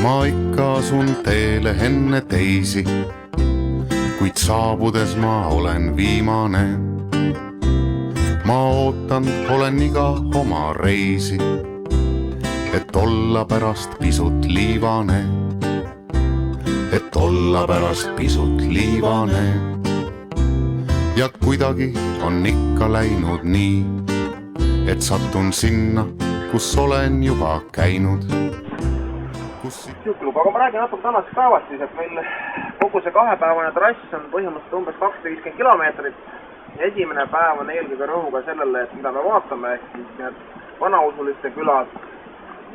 ma ikka asun teele enne teisi, kuid saabudes ma olen viimane. Ma ootan, olen iga oma reisi, et olla pärast pisut liivane. Et olla pärast pisut liivane. Ja kuidagi on ikka läinud nii, et satun sinna, kus olen juba käinud. Aga ma räägin natuke tänasest päevast siis, et meil kogu see kahepäevane trass on põhimõtteliselt umbes 250 kilomeetrit. Esimene päev on eelkõige rõhuga sellele, et mida me vaatame, ehk siis need vanausuliste külad,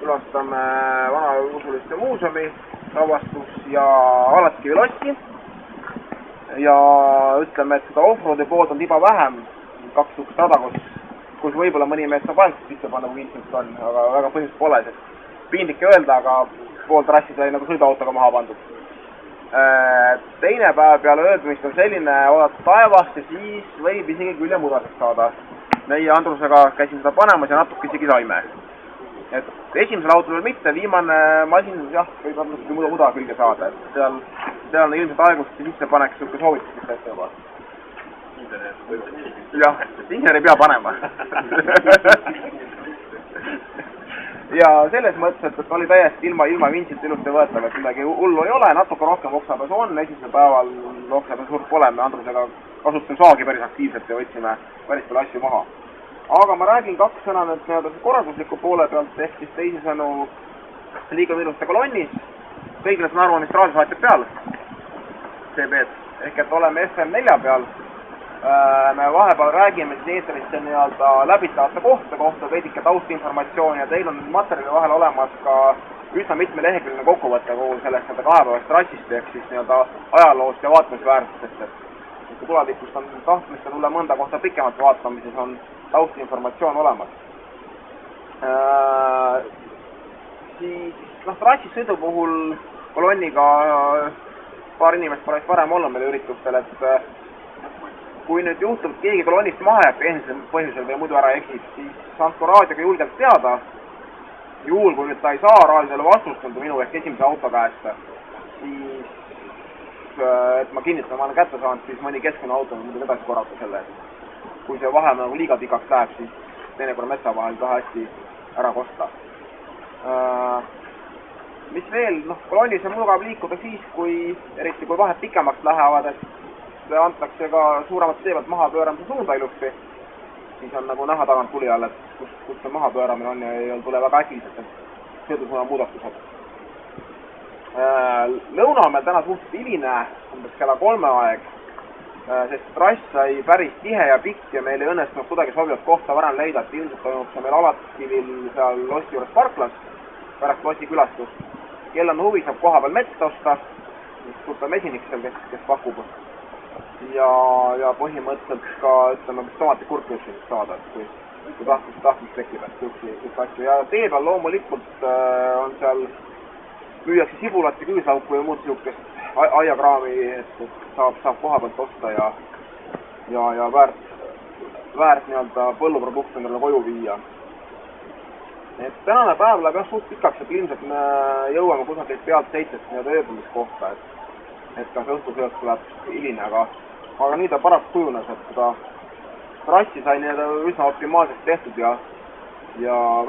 külastame vanausuliste muuseumi, lavastus ja Alatskivi lossi. Ja ütleme, et seda offroadi poolt on tiba vähem, 2 suhkust rada, kus võib-olla mõni mees saab ainult sisse panna, kui ilmselt on, aga väga põhimõtteliselt pole, sest piinlik öelda, aga pool trassi sai nagu sõiduautoga maha pandud. Teine päev peale öödumist on selline oodata taevast ja siis võib isegi külje mudaseks saada. Meie Andrusega käisime seda panemas ja natuke isegi saime. Et esimesel autol mitte, viimane masin jah, võib natuke muda külge saada. Et seal on ilmselt aegust sisse paneks suhke soovituslik täitsa juba. Jah, insener ei pea panema. Ja selles mõttes, et oli täiesti ilma vintsit ilusti võetav, et midagi hullu ei ole, natuke rohkem oksapes on, esimesel päeval oksapes suurt pole, me Andrusega kasutasin saagi päris aktiivselt ja võtsime päris palju asju maha. Aga ma räägin 2 sõna nüüd korraldusliku poole pealt, ehk siis teisisõnu liiga ilusti kolonnis, kõigile saan aru, mis raadiosaatjad peal, CB-d, ehk et oleme FM4 peal. Me vahepeal räägime siin eetrisse nii-öelda läbitavate kohta veidike taustinformatsiooni ja teil on materjali vahel olemas ka üsna mitme leheküljeline kokkuvõte kogu sellest kahepäevast trassist ehk siis nii-öelda ajaloost ja vaatamisväärtustest. Et kui tulevikust on tahtmist tulla mõnda kohta pikemalt vaatama, siis on taustinformatsioon olemas. Siis trassis sõidu puhul kolonniga paar inimest pole varem olnud meil üritustel, et kui nüüd juhtub, et keegi kolonnist maha jääb tehnilisel põhjusel või muidu ära eksib, siis andku raadioga julgelt teada. Juhul, kui nüüd ta ei saa raadiole vastust minu ehk esimese auto käest, siis, et ma kinnitan, ma olen kätte saanud, siis mõni keskune auto on muidugi edasi korrata selle. Kui see vahe nagu liiga pikaks läheb, siis teinekord metsa vahel taha hästi ära kosta. Mis veel, kolonnis on mugav liikuda siis, eriti kui vahed pikemaks lähevad, et antakse ka suuremat teevad maha pööramise suunda ilusti. Siis on nagu näha tagant tuli all, et kus see maha pööramine on ja ei tule väga äkiliselt, et sõidusuuna muudatused. Lõuna on meil täna suhteliselt hiline, umbes kella 3 aeg, sest trass sai päris tihe ja pikk ja meil ei õnnestunud kuidagi sobivat kohta varem leida, et ilmselt toimub see meil Alatskivil seal lossi juures parklas, pärast lossi külastust. Kell on huvi, saab koha peal metsa osta, tuttav mesinik seal, kes pakub. Ja põhimõtteliselt ka, ütleme, tomatikurkusi saada, et kui tahtmist tekib, et üks asju. Ja tee peal loomulikult on seal, müüakse sibulat ja küüslauku ja muud siukest aiakraami, et saab koha pealt osta ja väärt nii-öelda põlluprodukt endale koju viia. Et tänane päev läheb jah suht pikaks, et ilmselt me jõuame kusagilt pealt 7 nii-öelda ööbumiskohta, et ka see õhtusööks tuleb hiline, aga nii ta paraku kujunes, et seda trassi sai üsna optimaalselt tehtud ja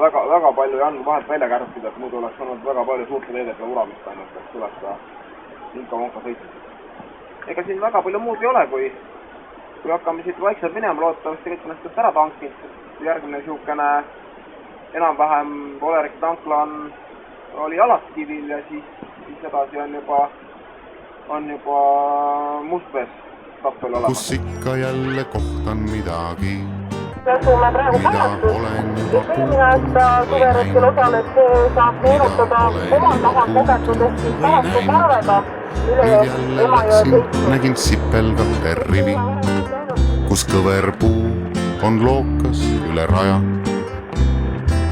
väga palju ei andnud vahelt välja kärpida, et muidu oleks olnud väga palju suurte teedega uramist ainult, et tuleks ka Inka-Vonka sõitmiseks. Ega siin väga palju muud ei ole, kui hakkame siit vaikselt minema, loodetavasti kõik on ära tankid, järgmine siukene enam-vähem Oleriki tankla oli Alatskivil ja siis edasi on juba Mustvees. Kus ikka jälle kohtan midagi, Asume praegu Palatus ja eelmine aasta suveretkel osales saab meenutada omal tahal kogetud ehk siis Palatu parvega üle Emajõe sõitnud. Nägin sipelgate rivi, kus kõver puu on lookas üle raja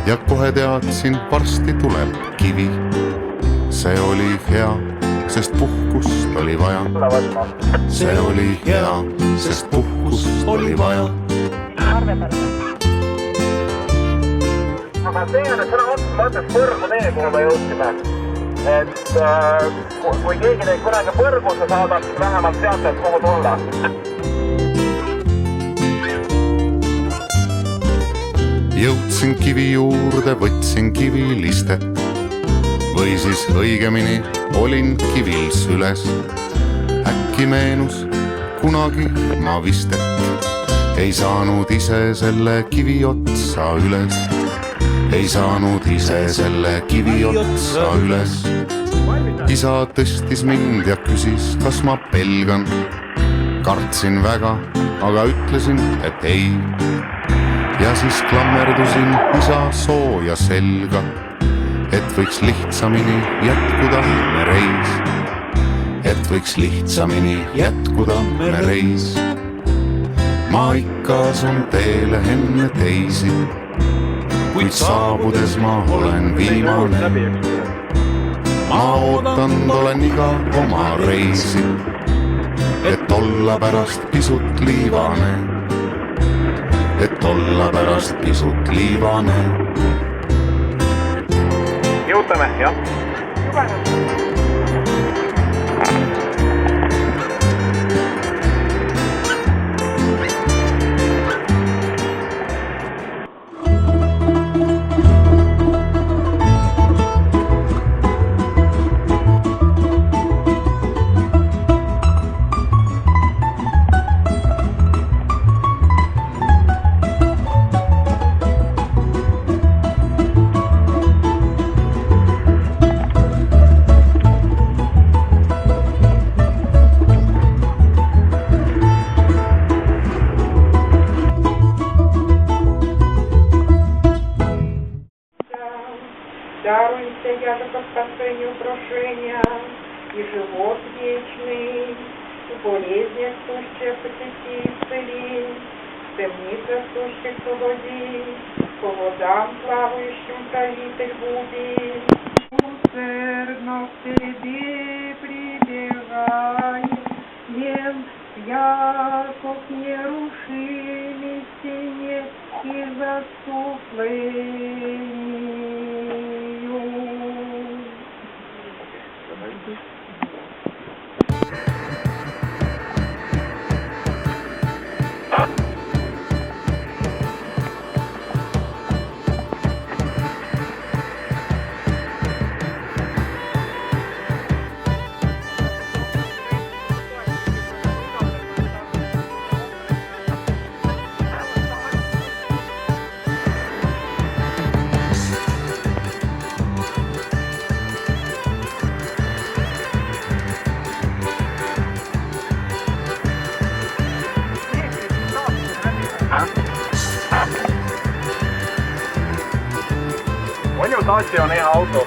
ja kohe teadsin, varsti tuleb kivi. See oli hea, sest puhkust oli vaja. See oli hea, sest puhkust oli vaja. Aga see on sõna otsa mõttes põrgu tee, kuhu me jõudsime. et kui keegi teid kunagi põrgusse saadab, siis vähemalt teate, et kuhu tulla. Jõudsin kivi juurde, võtsin kivilistet või siis õigemini olin kivil süles. Äkki meenus kunagi ma vist, et ei saanud ise selle kivi otsa üles. Ei saanud ise selle kivi otsa üles. Isa tõstis mind ja küsis, kas ma pelgan. Kartsin väga, aga ütlesin, et ei. Ja siis klammerdusin isa sooja selga, et võiks lihtsamini jätkuda me reis. Et võiks lihtsamini jätkuda me reis. Ma ikka asun teele enne teisi, kuid saabudes ma olen viimane. Ma ootan, olen iga oma reisi, et olla pärast pisut liivane. Et olla pärast pisut liivane. Jõutame, jah? Даруйте яко по спасению прошения, и живот вечный, в болезнях сущих потеки исцели, в темницах сущих свободи, по водам плавающим правитель буди. Усердно к тебе прибегаем, яко к нерушимой стене и заступлению. On ju Dacia on hea auto?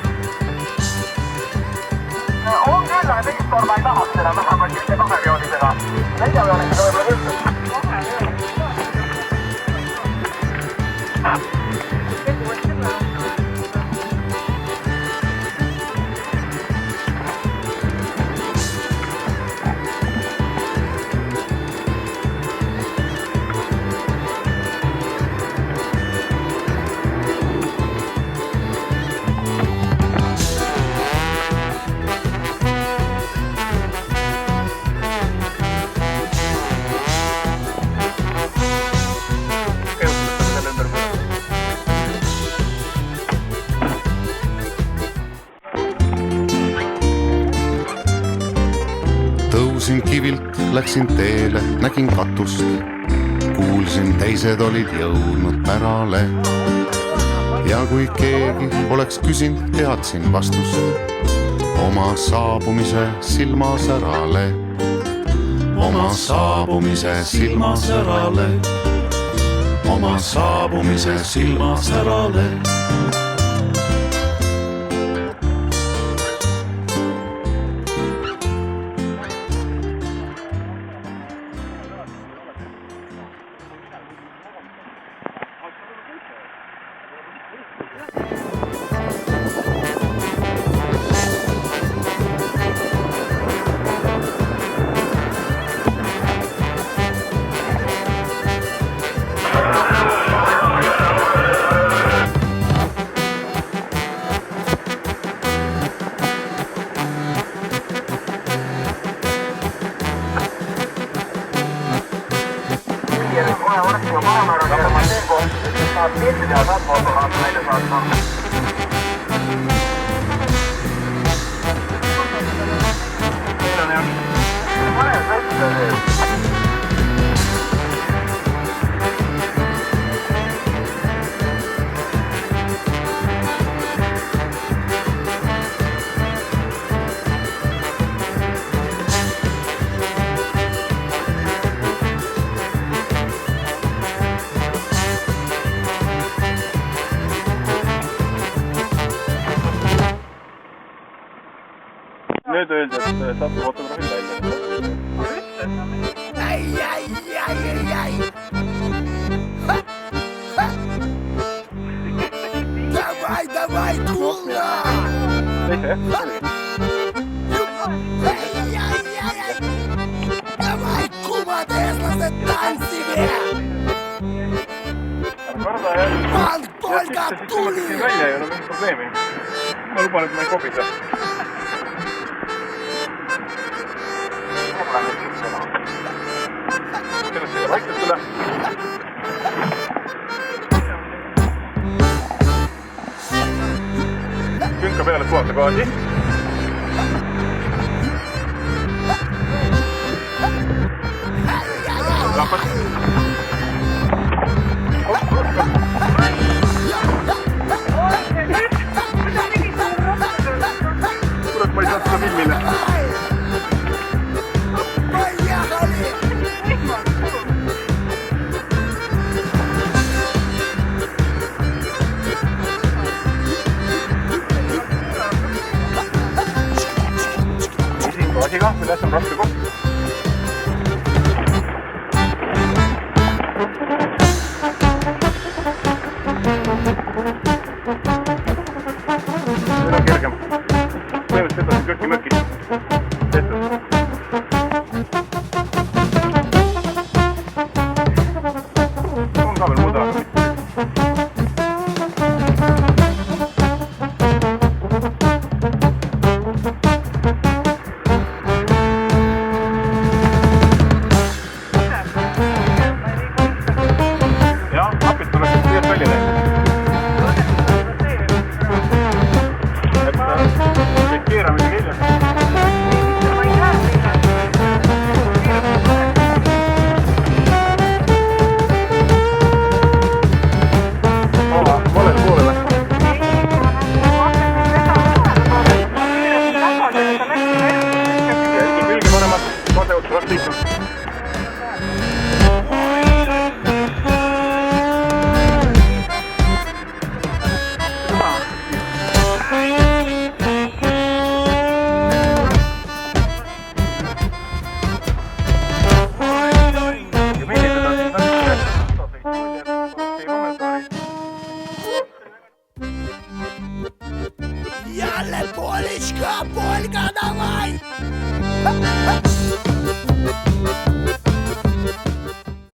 On küll, aga teist korda ei tahaks seda vähemalt mitte kahevjoonisega. Neljavjoonisega võib-olla küll. Tõusin kivilt, läksin teele, nägin katust. Kuulsin, teised olid jõudnud pärale. Ja kui keegi oleks küsinud, teadsin vastust oma saabumise silmasärale. Oma saabumise silmasärale. Oma saabumise silmasärale. tahad välja saata. Meil on jah. Pane vette veel. Nüüd öeldi, et saab fotograafid välja. Давай, кула! Давай, кума, Tesla, дай себе! Pan Polka tuli! Välja ei ole mingit probleemi. Ma luban, et ma ei kobise. Sellest ei vaikselt üle. Künka peale puhata gaasi. Lahkas. Kurat, ma ei saa seda filmile. Gaasiga, milles on raske koht. Nüüd on kergem. Põhimõtteliselt on köki-möki. Tehtud. On ka veel muud aega. Яlle, Полечка, Полька, давай!